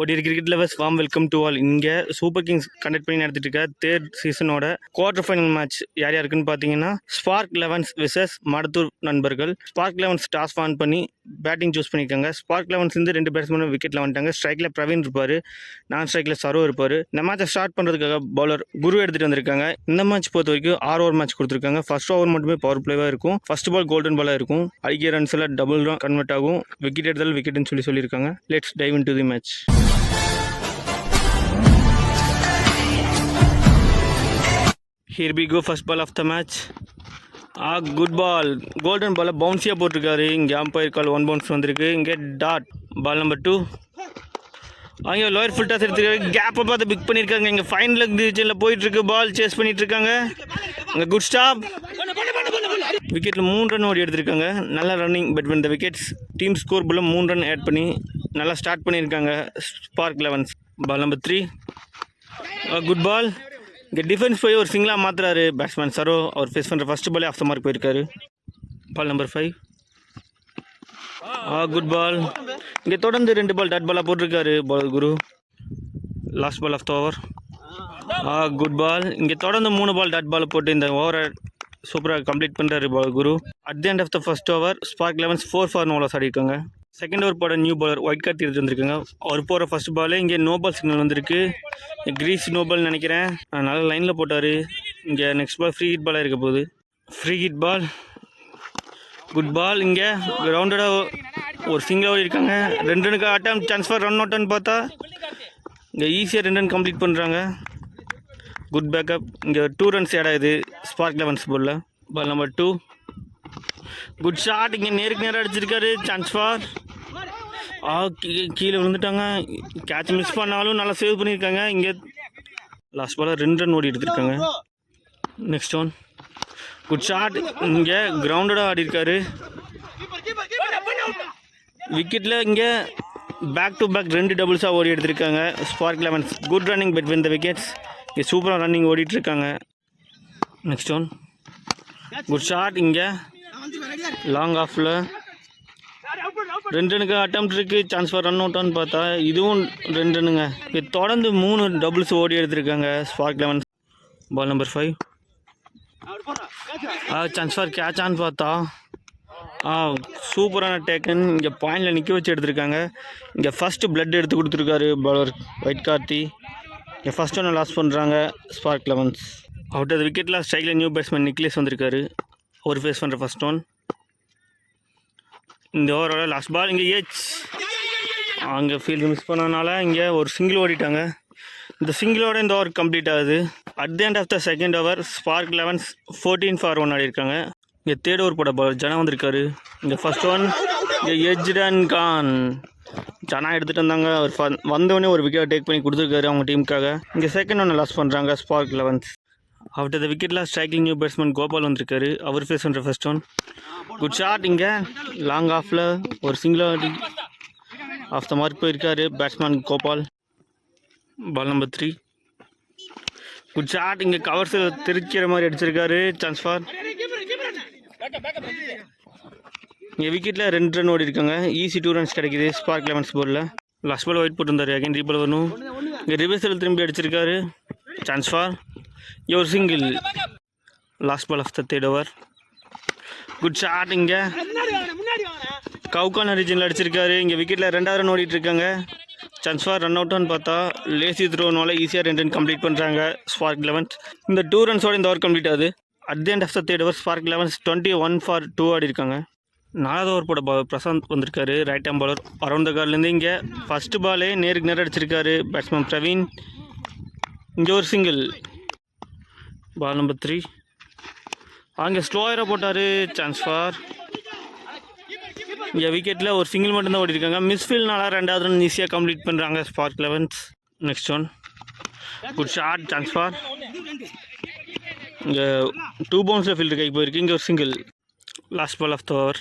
ODI cricket lovers warm welcome to all. இங்கே super Kings conduct பண்ணி நடத்திட்டு இருக்க தேர்ட் சீசனோட குவார்டர் ஃபைனல் மேட்ச் யார் யாருக்குன்னு பார்த்தீங்கன்னா ஸ்பார்க் லெவன்ஸ் விசஸ் மடத்தூர் நண்பர்கள். ஸ்பார்க் லெவன்ஸ் டாஸ் ஆன் பண்ணி பேட்டிங் சூஸ் பண்ணியிருக்காங்க. ஸ்பார்க் லெவன்ஸ் இருந்து 2 பேட்ஸ்மேனும் விக்கெட்டில் வந்துட்டாங்க. ஸ்ட்ரைக்கில் பிரவீன் இருப்பார், நான் ஸ்ட்ரைக்கில் சரோ இருப்பார். இந்த மேட்சை ஸ்டார்ட் பண்ணுறதுக்காக பவுலர் குரு எடுத்துகிட்டு வந்திருக்காங்க. இந்த மேட்ச் பொறுத்த வரைக்கும் 6 ஓவர் மேட்ச் கொடுத்துருக்காங்க. ஃபர்ஸ்ட் ஓவர் மட்டுமே பவர் பிளேவாக இருக்கும். ஃபர்ஸ்ட் பால் கோல்டன் பாலாக இருக்கும். அடிக்கிற ரன்ஸில் டபுள் தான் கன்வெர்ட் ஆகும். விக்கெட் எடுத்தால் விக்கெட்னு சொல்லியிருக்காங்க. Let's dive into the match. Here we go, first ball of the match. Good ball. Golden ball பவுன்ஸியாக போட்டிருக்காரு. இங்கே அம்பையர் கால் 1 பவுன்ஸ் வந்திருக்கு. இங்கே டாட். பால் நம்பர் 2. அங்கே லோயர் ஃபுல் டாஸ் எடுத்துருக்காரு. கேப்பை பார்த்து பிக் பண்ணியிருக்காங்க. இங்கே ஃபைன் லெக் டிவிஷனில் போயிட்டுருக்கு. பால் சேஸ் பண்ணிட்டு இருக்காங்க. அங்கே குட் ஸ்டாப். விக்கெட்டில் 3 ரன் ஓடி எடுத்திருக்காங்க. நல்லா running between the wickets. Team score போல் 3 ரன் ஆட் பண்ணி நல்லா ஸ்டார்ட் பண்ணியிருக்காங்க Spark Elevens. Ball number 3. Good ball. இங்கே டிஃபென்ஸ் போய் ஒரு சிங்கிளாக மாற்றுறாரு பேட்ஸ்மேன் சரோ. அவர் ஃபேஸ் பண்ணுற ஃபஸ்ட் பாலே ஆஃப் த மார்க் போயிருக்காரு. Ball number 5. Good ball. இங்கே தொடர்ந்து 2 பால் டாட் பாலாக போட்டிருக்காரு ball Guru. Last ball of the over. Good ball. இங்கே தொடர்ந்து 3 பால் டாட் பால் போட்டு இந்த ஓவரை சூப்பராக கம்ப்ளீட் பண்ணுறாரு ball Guru. At the end of the first over Spark Elevens 4 for no loss ஆடிருக்காங்க. செகண்ட் ஓவர் போட நியூ பாலர் ஒயிட் கார்ட் எடுத்து வந்திருக்காங்க. அவர் போகிற ஃபர்ஸ்ட் பாலே இங்கே நோ பால் சிக்னல் வந்திருக்கு. கிரீஸ் நோ பால் நினைக்கிறேன். நல்லா லைனில் போட்டார். இங்கே நெக்ஸ்ட் பால் ஃப்ரீ ஹிட் பாலாக இருக்க போகுது. Free hit ball. Good ball. இங்கே கிரவுண்டடாக ஒரு சிங்கிள் ஓடி இருக்காங்க. 2 ரனுக்கு அட்டம் சான்ஸ் ஃபார் ரன் அவுட்னு பார்த்தா இங்கே ஈஸியாக 2 ரன் கம்ப்ளீட் பண்ணுறாங்க. Good backup. இங்கே 2 ரன்ஸ் ஆட் ஆகுது ஸ்பார்க் லெவன்ஸ் பாலில். Ball number 2. Good shot. இங்கே நேருக்கு நேராக அடிச்சிருக்காரு. Chance for. கீழே விழுந்துட்டாங்க. கேட்ச் மிஸ் பண்ணாலும் நல்லா சேவ் பண்ணியிருக்காங்க. இங்கே லாஸ்ட் பாலில் 2 ரன் ஓடி எடுத்திருக்காங்க. Next one. Good shot. இங்கே கிரவுண்டடாக ஆடி இருக்காரு. விக்கெட்டில் இங்கே பேக் டு பேக் 2 டபுள்ஸாக ஓடி எடுத்திருக்காங்க Spark Elevens. Good running between the wickets. இங்கே சூப்பராக ரன்னிங் ஓடிட்டுருக்காங்க. Next one. Good shot. இங்கே லாங் ஆஃபில் 2 ரனுக்கு அட்டம் இருக்குது. சான்ஸ் ஃபார் ரன் அவுட்டான்னு பார்த்தா இதுவும் 2 ரன்னுங்க. இங்கே தொடர்ந்து 3 டபுள்ஸ் ஓடி எடுத்திருக்காங்க Spark Elevens. Ball number 5. Chance for கேட்சான்னு பார்த்தா சூப்பரான டேக்கன். இங்கே பாயிண்டில் நிற்க வச்சு எடுத்திருக்காங்க. இங்கே ஃபஸ்ட்டு பிளட் எடுத்து கொடுத்துருக்காரு பவுலர் ஒயிட் கார்த்தி. இங்கே ஃபஸ்ட் ஒன்று லாஸ் பண்ணுறாங்க ஸ்பார்க் லெவன்ஸ். அவுட் ஆஃப் விக்கெட்டில் ஸ்ட்ரைக்கில் நியூ பேட்ஸ்மேன் நிக்லேஸ் வந்திருக்காரு. ஒரு ஃபேஸ் பண்ணுற ஃபஸ்ட் ஒன். இந்த ஓவரோட லாஸ்ட் பால். இங்கே ஏச் அங்கே ஃபீல்டு மிஸ் பண்ணனால இங்கே ஒரு சிங்கிள் ஓடிட்டாங்க. இந்த சிங்கிளோட இந்த ஓவர் கம்ப்ளீட் ஆகுது. At the end of the second over Spark Elevens 14 for 1 ஆடிருக்காங்க. இங்கே தேர்ட் ஓவர் போட பால் ஜனா வந்திருக்காரு. இங்கே ஃபஸ்ட் ஒன். இங்கே எஜ்டன் கான் ஜனா எடுத்துகிட்டு வந்தாங்க. அவர் வந்தவொடனே ஒரு விக்கெட் டேக் பண்ணி கொடுத்துருக்காரு அவங்க டீமுக்காக. இங்கே செகண்ட் ஒன்று லாஸ் பண்ணுறாங்க ஸ்பார்க் லெவன்ஸ். ஆஃப்டர் த விக்கெட்டில் ஸ்ட்ரைக்கிங் நியூ பேட்ஸ்மேன் கோபால் வந்திருக்காரு. அவர் ஃபேஸ் பண்ணுற ஃபர்ஸ்ட் ஒன். Good shot. இங்கே லாங் ஆஃபில் ஒரு சிங்கிள் ஆஃப் த மார்க் போயிருக்காரு batsman Gopal. Ball number 3. Good shot. இங்கே கவர்ஸ் திருக்கிற மாதிரி அடிச்சிருக்காரு. Chance for. இங்கே விக்கெட்டில் 2 ரன் ஓடி இருக்காங்க. ஈஸி 2 ரன்ஸ் கிடைக்கிது ஸ்பார்க் லெவன்ஸ் போலில். லாஸ்ட் பால் ஒயிட் போட்டிருந்தாரு. அகைன் ரீபால் வரணும். இங்கே ரிவர்ஸில் திரும்பி அடிச்சிருக்காரு. Chance for. ஒரு single. Last ball of the third over. Good shot. இங்கே கவுகான் ரீஜனில் அடிச்சிருக்காரு. இங்கே விக்கெட்டில் 2வது ரன் ஓடிட்டுருக்காங்க. சான்ஸ் ஃபார் ரன் அவுட்டான்னு பார்த்தா லேசி த்ரோனால ஈஸியாக 2 ரன் கம்ப்ளீட் பண்ணுறாங்க ஸ்பார்க் லெவன்ஸ். இந்த 2 ரன்ஸோட இந்த ஓவர் கம்ப்ளீட் ஆகுது. At the end of the third over Spark Elevens 21 for 2 ஆடி இருக்காங்க. 4வது ஓவர் போட பிரசாந்த் வந்திருக்காரு. Right hand bowler. Around the கார்ட்லேருந்து இங்கே ஃபஸ்ட்டு பாலே நேருக்கு நேரம் அடிச்சிருக்காரு பேட்ஸ்மேன் பிரவீன். இங்கே ஒரு சிங்கிள். பால் நம்பர் 3. அங்கே ஸ்லோயராக போட்டார். Chance for. இங்கே விக்கெட்டில் ஒரு சிங்கிள் மட்டும்தான் ஓடிருக்காங்க. மிஸ்ஃபீல்ட்னால 2வது ரன் ஈஸியாக கம்ப்ளீட் பண்ணுறாங்க Spark Elevens. Next one. Good shot. Chance for. இங்கே 2 பவுன்ஸில் ஃபீல்டு கைக்கு போயிருக்கு. இங்கே ஒரு single. Last ball of the over.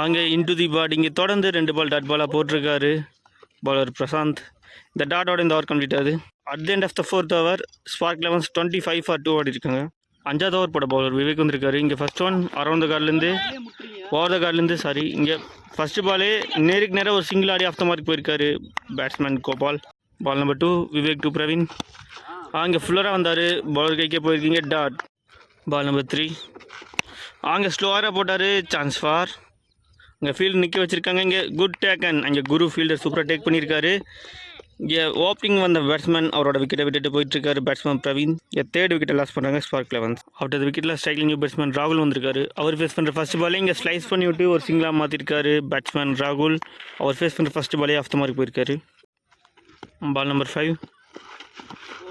அங்கே இன்டு தி பாட். இங்கே தொடர்ந்து 2 பால் டாட் பாலாக போட்டிருக்காரு பாலர் பிரசாந்த். இந்த டாட்டோட இந்த ஓவர் கம்ப்ளீட் ஆகுது. At the end of the 4th over Spark Elevens 25 for 2 ஆடி இருக்காங்க. அஞ்சாவது ஓவர் போட பவுலர் விவேக் வந்திருக்காரு. இங்கே ஃபர்ஸ்ட் ஒன் அரௌண்ட் த கார்ட்லேருந்து ஓவர் த கார்ட்லேருந்து சாரி இங்கே ஃபஸ்ட்டு பாலே நேருக்கு நேராக ஒரு சிங்கிள் ஆடி ஆஃப் த மார்க் போயிருக்காரு batsman Gopal. Ball number 2 Vivek to Praveen. இங்கே ஃபுல்லராக வந்தார், பவுலர் கைக்கே போயிருக்கீங்க டாட். பால் நம்பர் 3 அங்கே ஸ்லோவராக போட்டார், சான்ஸ் ஃபார். இங்கே ஃபீல்டு நிற்க வச்சுருக்காங்க. இங்கே குட் டேக்கன், அங்கே குரு ஃபீல்டர் சூப்பராக டேக் பண்ணியிருக்காரு. இங்கே ஓப்பனிங் வந்த பேட்ஸ்மேன் அவரோட விக்கெட்டை விட்டுட்டு போயிட்டுருக்காரு பேட்ஸ்மேன் பிரவீன். இங்கே தேர்ட் விக்கெட்டை லாஸ் பண்ணுறாங்க ஸ்பார்க் 11. ஆஃப்டர் த விக்கெட்டில் ஸ்ட்ரைக்கிங் நியூ பேட்ஸ்மேன் ராகுல் வந்திருக்காரு. அவர் ஃபேஸ் பண்ணுற ஃபஸ்ட் பாலே இங்கே ஸ்லைஸ் பண்ணி விட்டு ஒரு சிங்கிளாக மாற்றிருக்காரு பேட்ஸ்மேன் ராகுல். அவர் ஃபேஸ் பண்ணுற ஃபஸ்ட் பாலே ஆஃப் த மார்க் போயிருக்காரு. பால் நம்பர் 5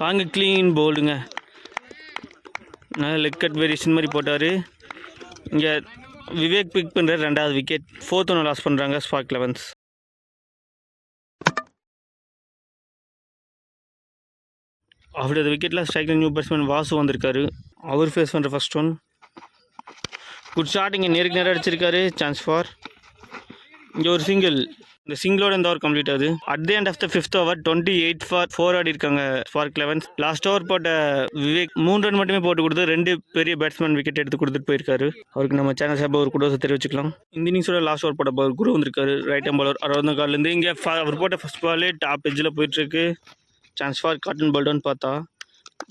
அங்கே க்ளீன் போல்டுங்க, நல்லா லெக் கட் வேரியேஷன் மாதிரி போட்டார். இங்கே விவேக் பிக் பண்ணுற 2வது விக்கெட். 4th ஒன்று லாஸ் பண்ணுறாங்க ஸ்பார்க் 11. ஆஃப்டர் த விக்கெட்டில் ஸ்ட்ரைக்கில் நியூ பேட்ஸ்மேன் வாசு வந்திருக்காரு. அவர் ஃபேஸ் பண்ணுற ஃபர்ஸ்ட் ஒன் குட் ஷாட், இங்கே நேருக்கு நேரம் அடிச்சிருக்காரு, சான்ஸ் ஃபார். இங்கே ஒரு சிங்கிள், இந்த சிங்கிளோட இந்த ஓவர் கம்ப்ளீட் ஆகுது. At the end of the 5th over 28 for 4 ஆடி இருக்காங்க ஸ்பார்க் 11. லாஸ்ட் ஓவர் போட்ட விவேக் 3 ரன் மட்டுமே போட்டு கொடுத்து 2 பெரிய பேட்ஸ்மேன் விக்கெட் எடுத்து கொடுத்துட்டு போயிருக்காரு. அவருக்கு நம்ம சேனல் சார்பாக ஒரு குடோஸை தெரிவிச்சுக்கலாம். இந்த இன்னிங்ஸோட லாஸ்ட் ஓவர் போட்ட பவுலர் குரு வந்திருக்காரு. ரைட் ஹேண்ட் பவுலர் அரௌண்ட் கார்லேருந்து. இங்கே அவர் போட்ட ஃபர்ஸ்ட் பாலே டாப் எஜ்ஜில் போயிட்டுருக்கு, சான்ஸ் ஃபார் காட்டன் பால்டான்னு பார்த்தா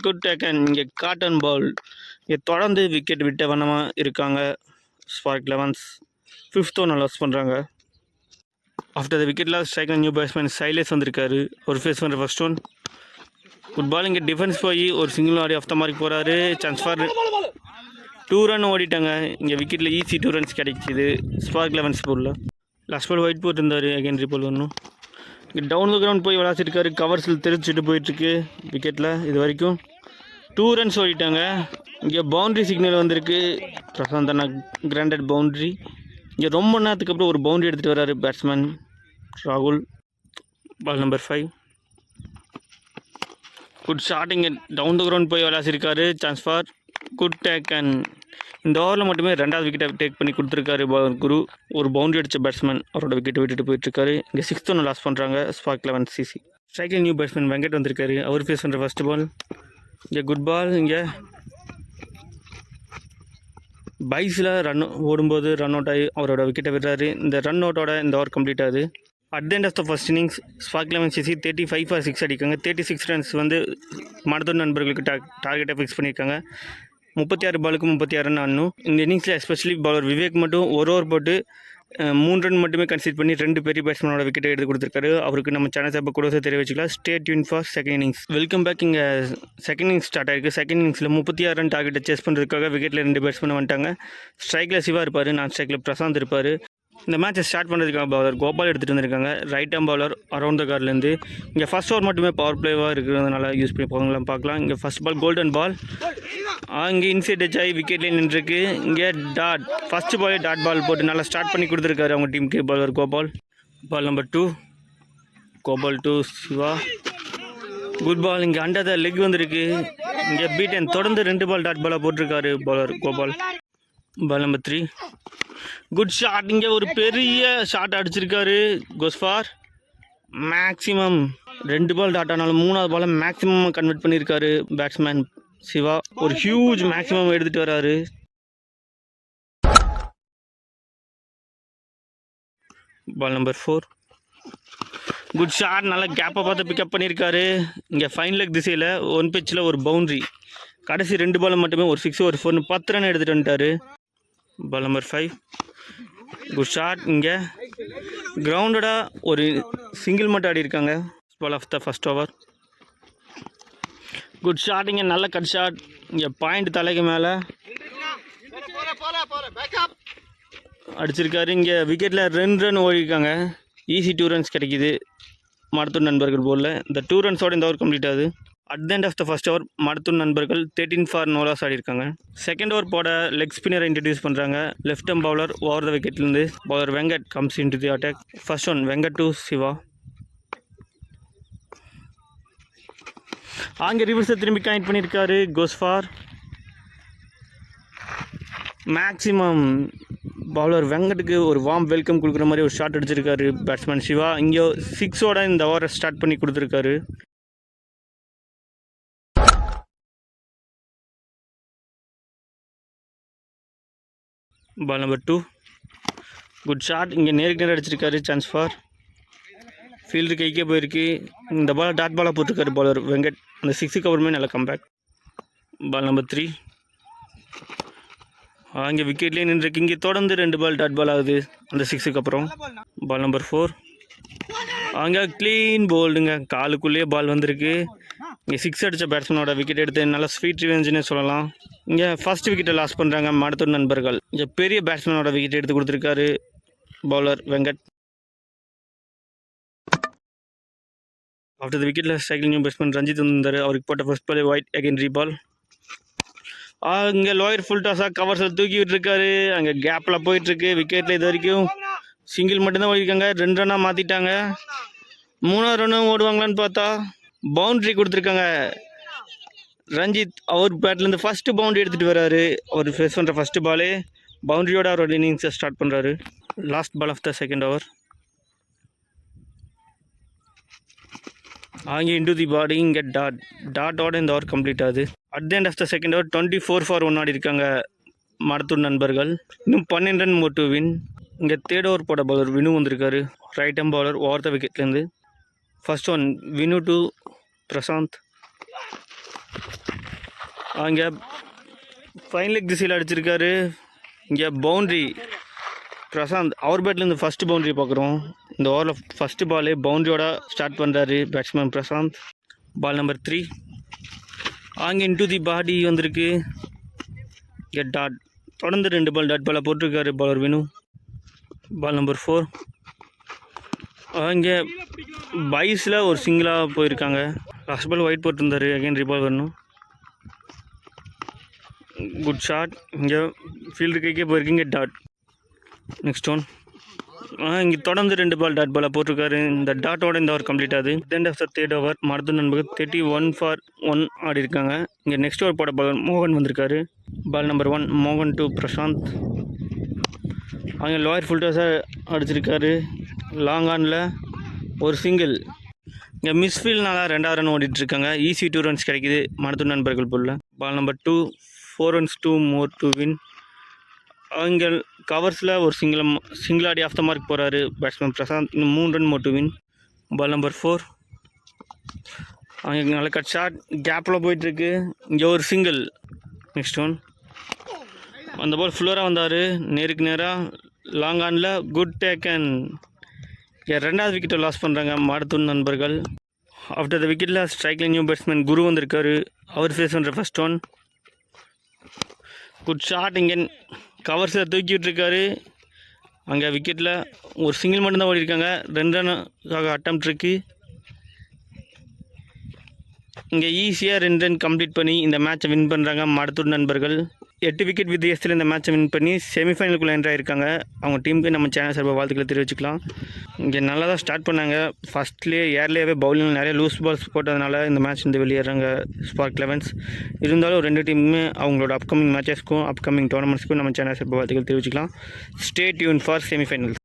குட் டேக்கன். இங்கே காட்டன் பால். இங்கே தொடர்ந்து விக்கெட் விட்ட வண்ணமாக இருக்காங்க ஸ்பார்க் 11. 5th ஒன்று லாஸ் பண்ணுறாங்க. ஆஃப்டர் த விக்கெட் லாஸ் ஸ்ட்ரைக்கில் நியூ பேட்ஸ்மேன் சைலேஸ் வந்திருக்காரு. ஒரு ஃபேஸ் பண்ணுற ஃபர்ஸ்ட் ஒன் குட் பால். இங்கே டிஃபென்ஸ் போய் ஒரு சிங்கிள் ஆடி ஆஃப் த மார்க் போகிறாரு, சான்ஸ் ஃபார். 2 ரன் ஓடிட்டாங்க. இங்கே விக்கெட்டில் ஈஸி 2 ரன்ஸ் கிடைக்கிது ஸ்பார்க் 11 ஸ்கோரில். லாஸ்ட் பால் ஒயிட் போட்டிருந்தார், அகைன் ரீபால் வரணும். இங்கே டவுன் த கிரவுண்ட் போய் விளாசிருக்காரு, கவர்ஸில் தெரிச்சுட்டு போயிட்டுருக்கு விக்கெட்டில். இது வரைக்கும் 2 ரன்ஸ் ஓடிட்டாங்க. இங்கே பவுண்ட்ரி சிக்னல் வந்திருக்கு, பிரசாந்த் அண்ணா கிராண்டட் பவுண்ட்ரி. இங்கே ரொம்ப நேரத்துக்கு அப்புறம் ஒரு பவுண்ட்ரி எடுத்துகிட்டு வர்றாரு பேட்ஸ்மேன் ராகுல். பால் நம்பர் 5 குட் ஷாட், இங்கே டவுன் த கிரவுண்ட் போய் விளாசிருக்காரு, சான்ஸ் ஃபார் குட் டேக்கன். இந்த ஓவரில் மட்டுமே 2வது விக்கெட்டை டேக் பண்ணி கொடுத்துருக்காரு குரு. ஒரு பவுண்டரி அடித்த பேட்ஸ்மேன் அவரோட விக்கெட்டை விட்டுட்டு போயிட்டுருக்காரு. இங்கே 6th ஒன்று லாஸ் பண்ணுறாங்க ஸ்பார்க் 11 சிசி. ஸ்ட்ரைக்கில் நியூ பேட்ஸ்மேன் வெங்கட் வந்திருக்காரு. அவர் ஃபேஸ் பண்ணுற ஃபர்ஸ்ட் பால் இங்கே குட் பால். இங்கே பைஸில் ரன் ஓடும்போது ரன் அவுட் ஆகி அவரோட விக்கெட்டை விடுறாரு. இந்த ரன் அவுட்டோட இந்த ஓவர் கம்ப்ளீட் ஆகுது. At the end of the first innings Spark 11 CC 35 for 6 அடிக்காங்க. 36 ரன்ஸ் வந்து மருத்துவ நண்பர்களுக்கு டார்கெட்டை ஃபிக்ஸ் பண்ணியிருக்காங்க. 36 பாலுக்கு 36 ரன் ஆடணும். இந்த இன்னிங்ஸில் எஸ்பெஷலி பவுலர் விவேக் மட்டும் ஒரு ஓவர் போட்டு 3 ரன் மட்டுமே கன்சிடர் பண்ணி 2 பெரிய பேட்ஸ்மேனோட விக்கெட்டை எடுத்து கொடுத்துருக்காரு. அவருக்கு நம்ம சேனல் சார்பாக கூட தெரிவிச்சுக்கலாம். ஸ்டே டியூன் ஃபார் செகண்ட் இன்னிங்ஸ். Welcome back. இங்கே செகண்ட் இன்னிங்ஸ் ஸ்டார்ட் ஆயிருக்கு. செகண்ட் இன்னிங்ஸில் 36 ரன் டார்கெட்டை சேஸ் பண்ணுறதுக்காக விக்கெட்டில் 2 பேட்ஸ்மேன் வந்துட்டாங்க. ஸ்ட்ரைக்கில் சிவா இருப்பார், நான் ஸ்ட்ரைக்கில் பிரசாந்த் இருப்பார். இந்த மேட்சை ஸ்டார்ட் பண்ணுறதுக்காக பவுலர் கோபால் எடுத்துகிட்டு வந்திருக்காங்க. Right hand bowler around the கார்ட்லேருந்து. இங்கே ஃபர்ஸ்ட் ஓவர் மட்டுமே பவர் பிளேவாக இருக்கிறதுனால யூஸ் பண்ணி போகலாம் பார்க்கலாம். இங்கே ஃபர்ஸ்ட் பால் கோல்டன் பால். இங்கே இன்சைட் டச் ஆகி விக்கெட்லேயே நின்றுருக்கு. இங்கே டாட் ஃபஸ்ட்டு பாலே டாட் பால் போட்டு நல்லா ஸ்டார்ட் பண்ணி கொடுத்துருக்காரு அவங்க டீமுக்கு bowler Gopal. Ball number 2 Gopal to Siva. Good ball. இங்கே அண்டர் த லெக் வந்திருக்கு. இங்கே பீட்டன் தொடர்ந்து 2 பால் டாட் பாலாக போட்டிருக்காரு bowler Gopal. Ball number 3 good shot. இங்கே ஒரு பெரிய ஷாட் அடிச்சிருக்காரு, goes for maximum. 2 ball dot ஆனாலும் 3வது பாலை மேக்ஸிமம் கன்வெர்ட் பண்ணியிருக்காரு பேட்ஸ்மேன் சிவா. ஒரு ஹியூஜ் மேக்ஸிமம் எடுத்துகிட்டு வராரு. Ball number 4 good shot. நல்லா கேப்பை பார்த்து பிக்கப் பண்ணியிருக்காரு. இங்கே ஃபைன் லெக் திசையில் 1 பிச்சில் ஒரு பவுண்ட்ரி. கடைசி 2 பால் மட்டுமே ஒரு 6 ஒரு 4 10 ரன் எடுத்துகிட்டு வந்துட்டார். Ball number 5 good shot. இங்கே கிரவுண்டடாக ஒரு சிங்கிள் மட்டும் ஆடி இருக்காங்க. Ball of the first over good shot. இங்கே நல்ல கட் ஷாட். இங்கே பாயிண்ட் தலைக்கு மேலே அடிச்சிருக்காரு. இங்கே விக்கெட்டில் 2 ரன் ஓடிருக்காங்க. ஈஸி 2 ரன்ஸ் கிடைக்கிது மருத்துவ நண்பர்கள் போலில். இந்த 2 ரன்ஸோட இந்த ஓவர் கம்ப்ளீட் ஆகுது. At the end of the first over மருத்துவ நண்பர்கள் 13 ஃபார் நோ லாஸ் ஆடிருக்காங்க. செகண்ட் ஓவர் போட லெக் ஸ்பின்னரை இன்ட்ரடியூஸ் பண்ணுறாங்க. Left hand bowler over the விக்கெட்லேருந்து bowler Venkat comes in to the attack. First one Venkat to Shiva. அங்கே ரிவர்ஸை திரும்பி கனெக்ட் பண்ணியிருக்காரு, கோஸ் ஃபார் மேக்ஸிமம். பவுலர் வெங்கட்டுக்கு ஒரு வார்ம் வெல்கம் கொடுக்குற மாதிரி ஒரு ஷாட் அடிச்சிருக்காரு பேட்ஸ்மேன் சிவா. இங்கே 6ஓட இந்த ஓவரை ஸ்டார்ட் பண்ணி கொடுத்துருக்காரு. Ball number 2. Good shot. இங்கே நேருக்கு நேரம் அடிச்சிருக்காரு. Chance for. ஃபீல்டு கைக்கே போயிருக்கு. இந்த பால் டாட் பாலாக போட்டிருக்காரு பாலர் வெங்கட். அந்த 6க்கு அப்புறமே நல்ல கம்பேக். பால் நம்பர் 3. அங்கே விக்கெட்லேயே நின்றுருக்கு. இங்கே தொடர்ந்து 2 பால் டாட் பால் ஆகுது அந்த 6க்கு அப்புறம். Ball number 4. அங்கே க்ளீன் போல்டுங்க. காலுக்குள்ளேயே பால் வந்திருக்கு. இங்கே 6 அடித்த பேட்ஸ்மேனோட விக்கெட் எடுத்து நல்லா ஸ்வீட் ரிவெஞ்சுன்னே சொல்லலாம். இங்கே ஃபர்ஸ்ட் விக்கெட்டை லாஸ் பண்ணுறாங்க மாடத்தூர் நண்பர்கள். இங்கே பெரிய பேட்ஸ்மேனோட விக்கெட் எடுத்து கொடுத்துருக்காரு பவுலர் வெங்கட். ஆஃப்டர் த விக்கெட்டில் ஸ்ட்ரைக்கிங் நியூ பேட்ஸ்மேன் ரஞ்சித் வந்தார். அவருக்கு போட்ட first ball wide again reball. இங்கே லோயர் ஃபுல் டாஸாக கவர்ஸில் தூக்கி விட்டுருக்காரு. அங்கே கேப்பில் போயிட்டுருக்கு. விக்கெட்டில் இது வரைக்கும் சிங்கிள் மட்டும்தான் ஓடிருக்காங்க. 2 ரன்னாக மாற்றிட்டாங்க. 3ஆவது ரன்னும் ஓடுவாங்களான்னு பார்த்தா பவுண்ட்ரி கொடுத்துருக்காங்க. ரஞ்சித் அவர் பேட்லேருந்து ஃபஸ்ட்டு பவுண்ட்ரி எடுத்துகிட்டு வர்றாரு. அவர் ஃபேஸ் பண்ணுற ஃபஸ்ட்டு பாலே பவுண்ட்ரியோட அவரோட இன்னிங்ஸை ஸ்டார்ட் பண்ணுறாரு. Last ball of the second over. அங்கே இன்டு தி பாடி. இங்கே டாட்டோட இந்த ஓவர் கம்ப்ளீட் ஆகுது. At the end of the second over 24 for 1 ஆடி இருக்காங்க மாடத்தூர் நண்பர்கள். இன்னும் 12 ரன் மோர் டு வின். இங்கே தேர்ட் ஓவர் போட பவுலர் வினு வந்திருக்காரு. Right hand bowler over the விக்கெட்லேருந்து. First one Vinu to Prashanth. அங்கே ஃபைன் லெக் திசையில் அடிச்சிருக்காரு. இங்கே பவுண்ட்ரி பிரசாந்த் அவர் பேட்லேருந்து ஃபஸ்ட்டு பவுண்ட்ரி பார்க்குறோம். இந்த ஓவரில் ஃபஸ்ட்டு பாலே பவுண்ட்ரியோட ஸ்டார்ட் பண்ணுறாரு பேட்ஸ்மேன் பிரசாந்த். Ball number 3. அங்கே இன்டு தி பாடி வந்திருக்கு. இங்கே டாட் தொடர்ந்து 2 பால் டாட் பாலாக போட்டிருக்காரு பவுலர் வினு. பால் நம்பர் 4. அங்கே பைஸில் ஒரு சிங்கிளாக போயிருக்காங்க. லாஸ்ட் பால் ஒயிட் போட்டிருந்தாரு. அகைன் ரீபால் வரணும். Good shot. இங்கே ஃபீல்டு கைக்கே போயிருக்கு. இங்கே டாட். Next one. இங்கே தொடர்ந்து 2 பால் டாட் பாலாக போட்டிருக்காரு. இந்த டாட்டோட இந்த ஓவர் கம்ப்ளீட் ஆகுது. End of the third over Madathur நண்பர்கள் 31 for 1 ஆடி இருக்காங்க. இங்கே நெக்ஸ்ட் ஓவர் போட பால் மோகன் வந்திருக்காரு. பால் நம்பர் 1 மோகன் டு பிரசாந்த். அங்கே லோயர் ஃபுல்டாஸாக அடிச்சிருக்காரு. லாங் ஆனில் ஒரு சிங்கிள். இங்கே மிஸ்ஃபீல்ட்னால 2வது ரன் ஓடிட்டுருக்காங்க. ஈஸி 2 runs கிடைக்குது மாடத்தூர் நண்பர்கள் போல். Ball number 2 4 runs 2 more to win. அங்கே கவர்ஸில் ஒரு சிங்கிள் ஆடி ஆஃப் த மார்க் போகிறாரு பேட்ஸ்மேன் பிரசாந்த். இன்னும் 3 run more to win. Ball number 4. அங்கே நல்ல கட் ஷாட் கேப்பில் போயிட்டுருக்கு. இங்கே ஒரு சிங்கிள். Next one. அந்த பால் ஃபுல்லராக வந்தார். நேருக்கு நேராக லாங் ஆனில் குட் டேக்கன். இங்கே 2வது விக்கெட்டை லாஸ் பண்ணுறாங்க மாடத்தூர் நண்பர்கள். ஆஃப்டர் த விக்கெட்டில் ஸ்ட்ரைக்கில் நியூ பேட்ஸ்மேன் குரு வந்திருக்காரு. அவர் ஃபேஸ் பண்ணுற ஃபர்ஸ்ட் ஒன். Good shot. இங்கே கவர்ஸில் தூக்கி விட்டுருக்காரு. அங்கே விக்கெட்டில் ஒரு சிங்கிள் மட்டும்தான் ஓடிருக்காங்க. 2 ரன்னுக்காக அட்டம்ப்ட் இருக்குது. இங்கே ஈஸியாக 2 ரன் கம்ப்ளீட் பண்ணி இந்த மேட்சை வின் பண்ணுறாங்க மாடத்தூர் நண்பர்கள். 8 விக்கெட் வித்தியாசத்தில் இந்த மேட்சை வின் பண்ணி செமிஃபைனலுக்குள்ளே என்ட்ரு ஆயிருக்காங்க. அவங்க டீமுக்கு நம்ம சேனல் சார்பாக வாழ்த்துக்களை தெரிவிச்சுக்கலாம். இங்கே நல்லா தான் ஸ்டார்ட் பண்ணாங்க. ஃபஸ்ட்லேயே ஏர்லேயே பவுலிங் நிறைய லூஸ் பால்ஸ் போட்டதுனால இந்த மேட்ச் வந்து வெளியேறாங்க ஸ்பார்க் 11s. இருந்தாலும் 2 டீமுமே அவங்களோட அப்கமிங் மேட்சஸ்க்கும் அப்கமிங் டோர்னமெண்ட்ஸ்க்கும் நம்ம சேனல் சார்பாக வாழ்த்துக்கள் தெரிவிச்சுக்கலாம். Stay tune for semi-finals.